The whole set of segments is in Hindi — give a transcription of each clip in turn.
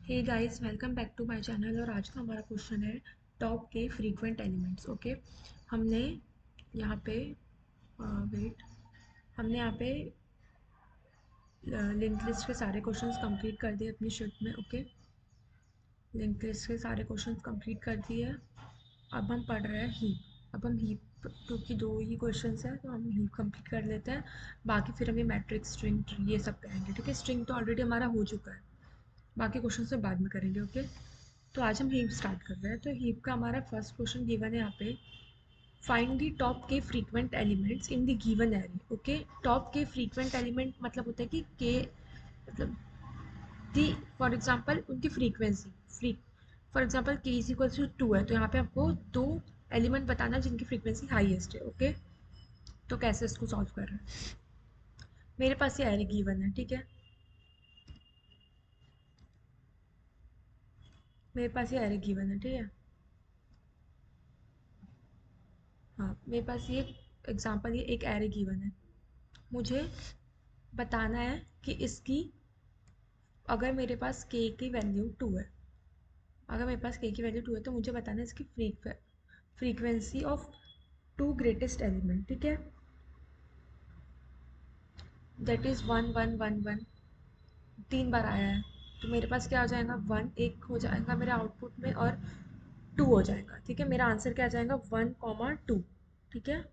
Hey guys, welcome back to my channel. और आज का हमारा क्वेश्चन है टॉप के फ्रीक्वेंट एलिमेंट्स। ओके, हमने यहाँ पे वेट हमने यहाँ पे लिंक लिस्ट के सारे क्वेश्चंस कंप्लीट कर दिए अपनी शीट में। ओके, लिंक लिस्ट के सारे क्वेश्चंस कंप्लीट कर दिए। अब हम पढ़ रहे हैं हीप। अब हम हीप, क्योंकि दो ही क्वेश्चंस हैं तो हम हीप कंप्लीट कर लेते हैं। बाकी फिर हम ये मैट्रिक्स, स्ट्रिंग, ट्री ये सब करेंगे। ठीक है, स्ट्रिंग तो ऑलरेडी हमारा हो चुका है, बाकी क्वेश्चन से बाद में करेंगे। ओके, तो आज हम हीप स्टार्ट कर रहे हैं। तो हीप का हमारा फर्स्ट क्वेश्चन गिवन है यहाँ पे, फाइंड द टॉप के frequent elements in the given array. Okay, top के फ्रीक्वेंट एलिमेंट मतलब होता है कि के मतलब दी, फॉर एग्जांपल उनकी फ्रीक्वेंसी। फ्री फॉर एग्जांपल के इज इक्वल टू 2 है, तो यहाँ पे आपको दो एलिमेंट बताना जिनकी फ्रीक्वेंसी हाईएस्ट है। ओके, तो कैसे इसको सॉल्व कर रहे हैं। मेरे पास ये एरे गिवन है। ठीक है, मेरे पास ये एरे गिवन है। ठीक है, हाँ, मेरे पास ये एग्जांपल, ये एक एरे गिवन है। मुझे बताना है कि इसकी, अगर मेरे पास के की वैल्यू 2 है, अगर मेरे पास के की वैल्यू 2 है तो मुझे बताना है इसकी frequency of two greatest element. ठीक है, दैट इज़ 1 1 1 1, 3 बार आया है। तो मेरे पास क्या हो जाएगा, 1 एक हो जाएगा मेरे आउटपुट में, और 2 हो जाएगा। ठीक है, मेरा आंसर क्या आ जाएगा, 1 2। ठीक है,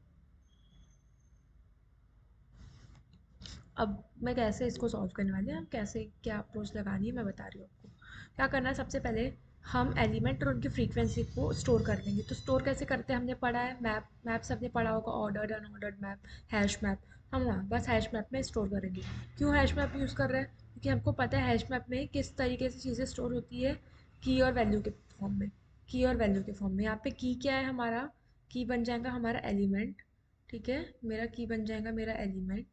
अब मैं कैसे इसको सॉल्व करने वाली हूँ, कैसे क्या अप्रोच लगानी है मैं बता रही हूँ आपको। क्या करना है, सबसे पहले हम एलिमेंट और उनकी फ्रीक्वेंसी को स्टोर कर लेंगे। तो स्टोर कैसे करते हैं हमने पढ़ा है, मैप सबने पढ़ा होगा, ordered unordered map, hash map. हम वहाँ बस हैश मैप में स्टोर करेंगे। क्यों हैश मैप यूज़ कर रहे हैं, क्योंकि हमको पता है हैश मैप में किस तरीके से चीज़ें स्टोर होती है, की और वैल्यू के फॉर्म में। की और वैल्यू के फॉर्म में यहाँ पे की क्या है हमारा, की बन जाएगा हमारा एलिमेंट। ठीक है, मेरा की बन जाएगा मेरा एलिमेंट,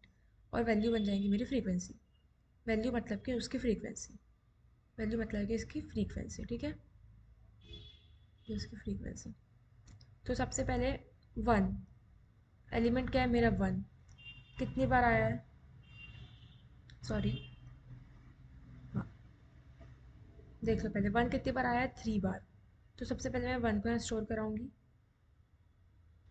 और वैल्यू बन जाएगी मेरी फ्रीक्वेंसी। वैल्यू मतलब कि उसकी फ्रीक्वेंसी, वैल्यू मतलब कि इसकी फ्रीक्वेंसी। ठीक है, ये उसकी फ्रीक्वेंसी। तो सबसे पहले 1, एलिमेंट क्या है मेरा 1, कितनी बार आया है, सॉरी, हाँ, देख लो पहले 1 कितनी बार आया है, 3 बार। तो सबसे पहले मैं 1 को यहाँ स्टोर कराऊंगी।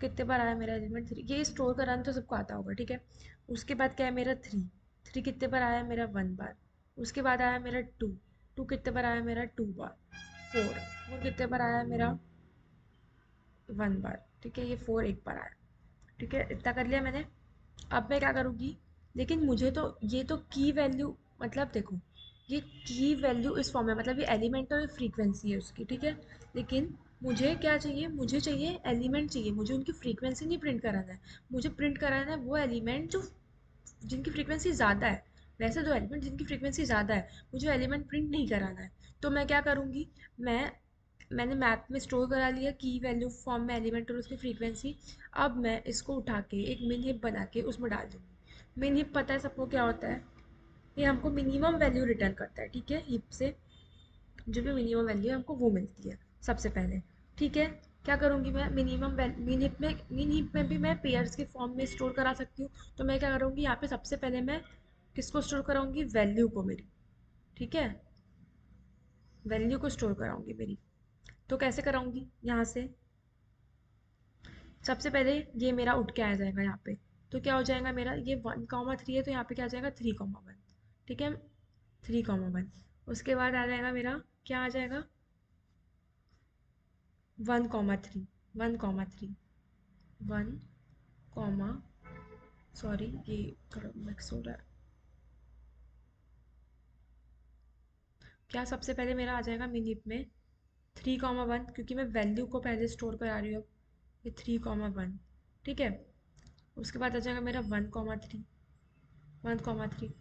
कितने बार आया मेरा एलिमेंट 3, ये स्टोर कराना तो सबको आता होगा। ठीक है, उसके बाद क्या है मेरा 3, 3 कितने बार आया मेरा 1 बार। उसके बाद आया मेरा 2, 2 कितने बार आया मेरा 2 बार। 4, 4 कितने बार आया मेरा 1 बार। ठीक है, ये 4 एक बार आया। ठीक है, इतना कर लिया मैंने। अब मैं क्या करूँगी, लेकिन मुझे तो ये तो की वैल्यू, मतलब देखो, ये की वैल्यू इस फॉर्म में, मतलब ये एलिमेंट और फ्रीक्वेंसी है उसकी। ठीक है, लेकिन मुझे क्या चाहिए, मुझे चाहिए एलिमेंट चाहिए, मुझे उनकी फ्रीक्वेंसी नहीं प्रिंट कराना है। मुझे प्रिंट कराना है वो एलिमेंट जो जिनकी फ्रीक्वेंसी ज़्यादा है। वैसे दो एलिमेंट जिनकी फ्रीक्वेंसी ज़्यादा है, मुझे एलिमेंट प्रिंट नहीं कराना है। तो मैं क्या करूँगी, मैं मैंने मैप में स्टोर करा लिया की वैल्यू फॉर्म में एलिमेंट और उसकी फ्रीक्वेंसी। अब मैं इसको उठा के एक मिन हिप बना के उसमें डाल दूँगी। मिन हिप पता है सबको क्या होता है, ये हमको मिनिमम वैल्यू रिटर्न करता है। ठीक है, हिप से जो भी मिनिमम वैल्यू है हमको वो मिलती है सबसे पहले। ठीक है, क्या करूँगी मैं, मिन हिप में भी मैं पेयर्स के फॉर्म में स्टोर करा सकती हूँ। तो मैं क्या करूँगी, यहाँ पे सबसे पहले मैं किसको स्टोर कराऊंगी, वैल्यू को मेरी। ठीक है, वैल्यू को स्टोर कराऊंगी मेरी। तो कैसे कराऊंगी, यहाँ से सबसे पहले ये मेरा उठ के आ जाएगा यहाँ पे। तो क्या हो जाएगा मेरा, ये 1 3 है तो यहाँ पे क्या आ जाएगा 3 1। ठीक है, 3 1। उसके बाद आ जाएगा मेरा, क्या आ जाएगा, 1 3, 1 3, 1, सॉरी ये थोड़ा मिक्स हो रहा है। क्या सबसे पहले मेरा आ जाएगा मिनिट में 3 1, क्योंकि मैं वैल्यू को पहले स्टोर करा रही हूँ। ये 3 1। ठीक है, उसके बाद आ जाएगा मेरा 1 3, 1 3।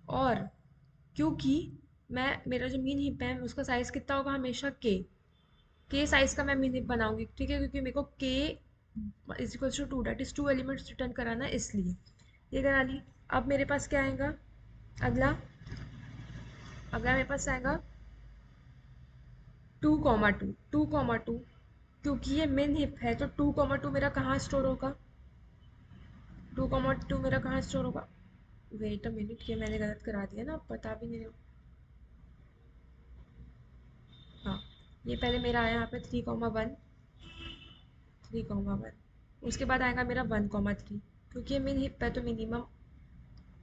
और क्योंकि मैं, मेरा जो मीन हिप है उसका साइज़ कितना होगा, हमेशा के साइज़ का मैं मीन हिप बनाऊंगी। ठीक है, क्योंकि मेरे को K is equal to 2, that is 2 elements return कराना है, इसलिए ये करा ली। अब मेरे पास क्या आएगा, अगला अगला मेरे पास आएगा 2 2, 2 2, क्योंकि ये मिन हिप है तो 2 2 मेरा कहाँ स्टोर होगा, 2 2 मेरा कहाँ स्टोर होगा। वेट अ मिनट, ये मैंने गलत करा दिया ना, बता भी नहीं रहा। ये पहले मेरा आया यहाँ पे 3,1, 3,1। उसके बाद आएगा मेरा 1,3, क्योंकि ये मिन हिप है तो मिनिमम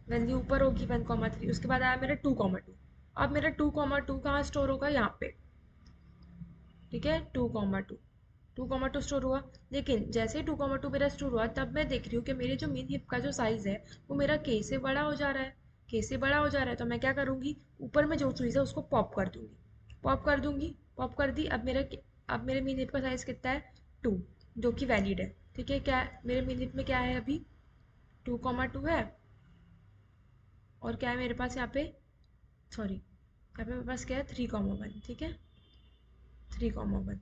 वैल्यू ऊपर होगी 1,3। उसके बाद आया मेरा 2,2। अब मेरा 2,2 कहाँ स्टोर होगा, यहाँ पे। ठीक है, 2,2, 2,2 स्टोर हुआ। लेकिन जैसे ही 2,2 मेरा स्टोर हुआ, तब मैं देख रही हूँ कि मेरे जो मिन हिप का जो साइज़ है वो मेरा के से बड़ा हो जा रहा है। के से बड़ा हो जा रहा है तो मैं क्या करूँगी, ऊपर में जो चीज़ है उसको पॉप कर दूँगी, पॉप कर दूँगी। पॉप कर दी। अब मेरे मिन हिप का साइज़ कितना है, 2, जो कि वैलिड है। ठीक है, क्या मेरे मिन हिप में क्या है अभी, 2,2 है। और क्या है मेरे पास यहाँ पे, सॉरी, यहाँ पे मेरे पास क्या है, 3,1। ठीक है, 3,1।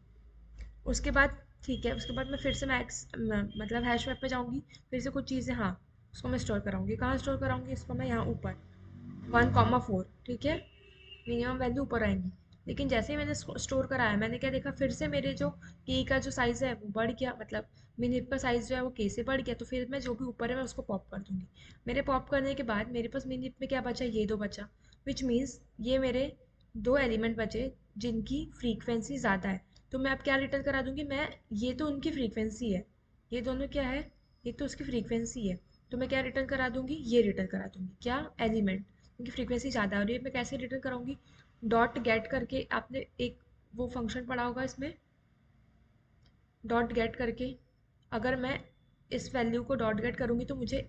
उसके बाद ठीक है, उसके बाद मैं फिर से मतलब हैश मैप पे जाऊँगी। फिर से कुछ चीज़ें, हाँ, उसको मैं स्टोर कराऊँगी। कहाँ स्टोर कराऊँगी इसको मैं, यहाँ ऊपर 1,4। ठीक है, मिनिमम वैल्यू ऊपर आएंगी। लेकिन जैसे ही मैंने स्टोर कराया, मैंने क्या देखा, फिर से मेरे जो के का जो साइज़ है वो बढ़ गया, मतलब मिनहिप का साइज़ जो है वो के से बढ़ गया। तो फिर मैं जो भी ऊपर है मैं उसको पॉप कर दूंगी। मेरे पॉप करने के बाद मेरे पास मिनहिप में क्या बचा, ये दो बचा। विच मीन्स ये मेरे दो एलिमेंट बचे जिनकी फ्रीक्वेंसी ज़्यादा है। तो मैं अब क्या रिटर्न करा दूंगी, मैं, ये तो उनकी फ्रीक्वेंसी है, ये दोनों क्या है, ये तो उसकी फ्रीक्वेंसी है। तो मैं क्या रिटर्न करा दूंगी, ये रिटर्न करा दूंगी, क्या, एलिमेंट। उनकी फ्रीक्वेंसी ज़्यादा है। और ये मैं कैसे रिटर्न कराऊंगी, डॉट गेट करके। आपने एक वो फंक्शन पढ़ा होगा इसमें, डॉट गेट करके। अगर मैं इस वैल्यू को डॉट गेट करूँगी तो मुझे,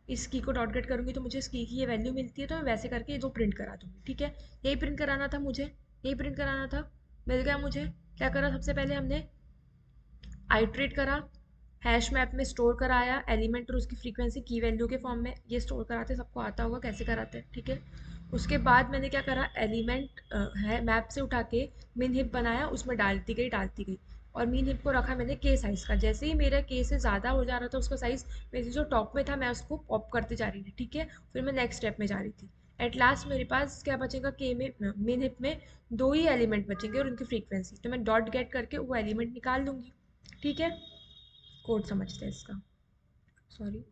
इस की को डॉट गेट करूँगी तो मुझे इस की ये वैल्यू मिलती है, तो मैं वैसे करके ये दो प्रिंट करा दूँगी। ठीक है, यही प्रिंट कराना था मुझे, यही प्रिंट कराना था। मिल गया मुझे। क्या करा, सबसे पहले हमने आइट्रेट करा, हैश मैप में स्टोर कराया एलिमेंट और उसकी फ्रीक्वेंसी की वैल्यू के फॉर्म में। ये स्टोर कराते, सबको आता होगा कैसे कराते हैं। ठीक है, उसके बाद मैंने क्या करा, एलिमेंट है मैप से उठा के मिन हिप बनाया, उसमें डालती गई। और मिन हिप को रखा मैंने के साइज़ का। जैसे ही मेरा के से ज़्यादा हो जा रहा था उसका साइज़, मेरे जो टॉप में था मैं उसको पॉप करते जा रही थी। ठीक है, फिर मैं नेक्स्ट स्टेप में जा रही थी। एट लास्ट मेरे पास क्या बचेगा, के में, मिन हिप में दो ही एलिमेंट बचेंगे और उनकी फ्रीक्वेंसी, तो मैं डॉट गेट करके वो एलिमेंट निकाल लूँगी। ठीक है, कोड समझते हैं इसका, सॉरी।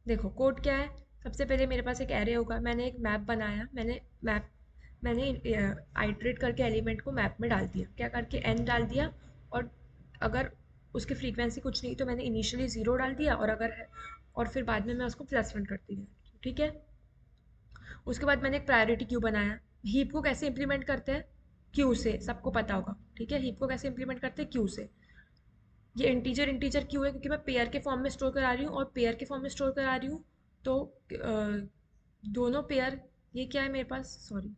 देखो कोड क्या है, सबसे पहले मेरे पास एक एरे होगा, मैंने एक मैप बनाया, मैंने आइट्रेट करके एलिमेंट को मैप में डाल दिया, क्या करके, एन डाल दिया। और अगर उसकी फ्रीक्वेंसी कुछ नहीं तो मैंने इनिशियली ज़ीरो डाल दिया, और अगर है, और फिर बाद में मैं उसको +1 करती गई। ठीक है, उसके बाद मैंने एक प्रायोरिटी क्यू बनाया। हीप को कैसे इंप्लीमेंट करते हैं, क्यू से, सबको पता होगा। ठीक है, हीप को कैसे इंप्लीमेंट करते हैं, क्यू से। ये इंटीजर इंटीजर क्यों है, क्योंकि मैं पेयर के फॉर्म में स्टोर करा रही हूँ, और पेयर के फॉर्म में स्टोर करा रही हूँ तो दोनों पेयर, ये क्या है मेरे पास, सॉरी,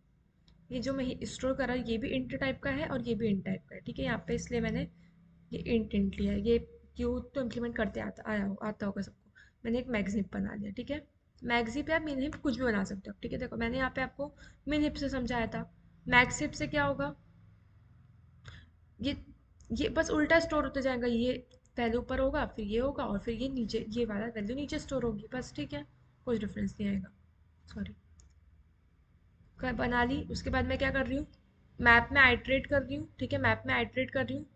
ये जो मैं स्टोर कर रहा हूँ ये भी इंट टाइप का है और ये भी इंट टाइप का है। ठीक है, यहाँ पे इसलिए मैंने ये इंट लिया है। ये क्यों, तो इम्प्लीमेंट करते आता होगा सबको। मैंने एक मैगजिप बना लिया। ठीक है, मैगजिप या मिनहिप कुछ भी बना सकते हो। ठीक है, देखो मैंने यहाँ पे आपको मिनहिप से समझाया था। मैगजिप से क्या होगा, ये ये बस उल्टा स्टोर होते जाएगा। ये पहले ऊपर होगा, फिर ये होगा, और फिर ये नीचे, ये वाला वैल्यू नीचे स्टोर होगी, बस। ठीक है, कोई डिफरेंस नहीं आएगा, सॉरी। बना ली। उसके बाद मैं क्या कर रही हूँ, मैप में आइट्रेट कर रही हूँ। ठीक है, मैप में आइट्रेट कर रही हूँ।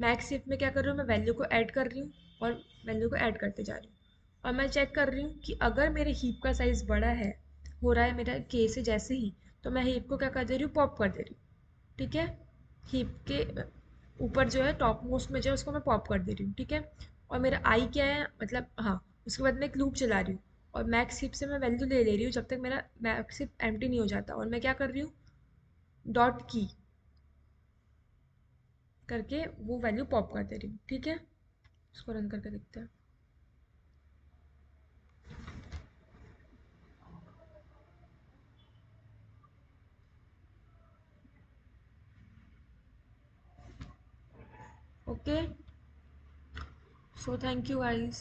मैक्स शिफ्ट में क्या कर रही हूँ, मैं वैल्यू को ऐड कर रही हूँ, और वैल्यू को ऐड करते जा रही हूँ। और मैं चेक कर रही हूँ कि अगर मेरे हीप का साइज़ बड़ा है, हो रहा है मेरा के से जैसे ही, तो मैं हीप को क्या कर दे रही हूँ, पॉप कर दे रही हूँ। ठीक है, हीप के ऊपर जो है टॉप मोस्ट में जो है उसको मैं पॉप कर दे रही हूँ। ठीक है, और मेरा आई क्या है, मतलब, हाँ, उसके बाद मैं एक लूप चला रही हूँ, और मैक्स हीप से मैं वैल्यू ले रही हूँ जब तक मेरा मैक्स हीप एम्प्टी नहीं हो जाता। और मैं क्या कर रही हूँ, डॉट की करके वो वैल्यू पॉप कर दे रही हूँ। ठीक है, इसको रन करके देखते हैं। Okay, so thank you guys.